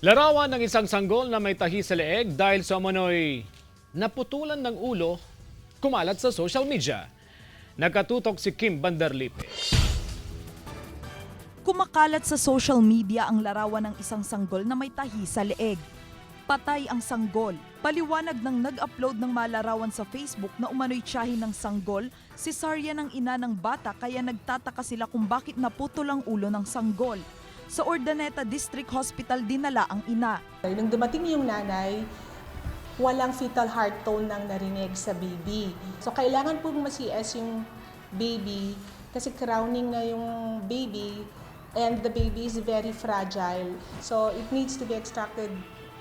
Larawan ng isang sanggol na may tahi sa leeg dahil sa umano'y naputulan ng ulo, kumalat sa social media. Nagkatutok si Kim Bandarlipe. Kumakalat sa social media ang larawan ng isang sanggol na may tahi sa leeg. Patay ang sanggol. Paliwanag ng nag-upload ng malarawan sa Facebook na umano'y tiyahin ng sanggol, cesarean ng ina ng bata kaya nagtataka sila kung bakit naputol ang ulo ng sanggol. Sa Urdaneta District Hospital dinala ang ina. Nung dumating yung nanay, walang fetal heart tone nang narinig sa baby. So kailangan po ma-CS yung baby kasi crowning na yung baby and the baby is very fragile. So it needs to be extracted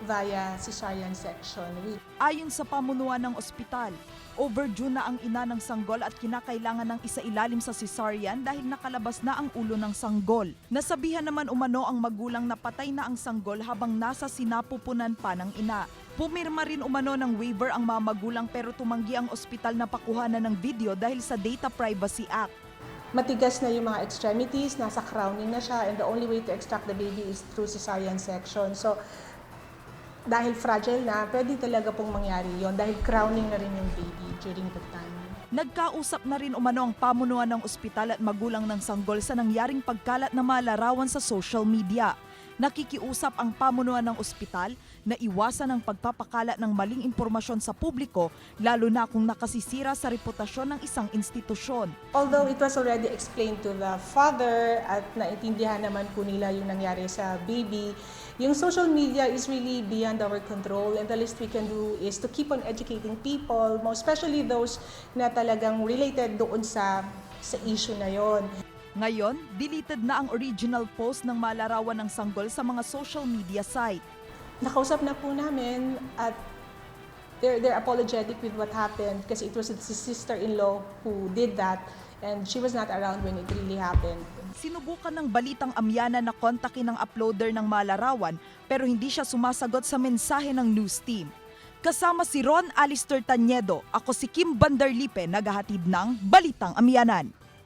via cesarean section. Ayon sa pamunuan ng ospital, overdue na ang ina ng sanggol at kinakailangan ng isailalim sa cesarean dahil nakalabas na ang ulo ng sanggol. Nasabihan naman umano ang magulang na patay na ang sanggol habang nasa sinapupunan pa ng ina. Pumirma rin umano ng waiver ang mga magulang pero tumanggi ang ospital na pakuhanan ng video dahil sa Data Privacy Act. Matigas na yung mga extremities, nasa crowning na siya, and the only way to extract the baby is through cesarean section. So, dahil fragile na, pwede talaga pong mangyari yon dahil crowning na rin yung baby during the time. Nagkausap na rin umano ang pamunuan ng ospital at magulang ng sanggol sa nangyaring pagkalat na malarawan sa social media. Nakikiusap ang pamunuan ng ospital na iwasan ang pagpapakalat ng maling impormasyon sa publiko lalo na kung nakasisira sa reputasyon ng isang institusyon. Although it was already explained to the father at naintindihan naman po nila yung nangyari sa baby, yung social media is really beyond our control and the least we can do is to keep on educating people, most especially those na talagang related doon sa issue na yon. Ngayon, deleted na ang original post ng malarawan ng sanggol sa mga social media site. Nakausap na po namin at they're apologetic with what happened kasi it was his sister-in-law who did that and she was not around when it really happened. Sinubukan ng Balitang Amyana na kontakin ng uploader ng malarawan pero hindi siya sumasagot sa mensahe ng news team. Kasama si Ron Alister Tañedo, ako si Kim Bandarlipe, naghahatid ng Balitang Amyanan.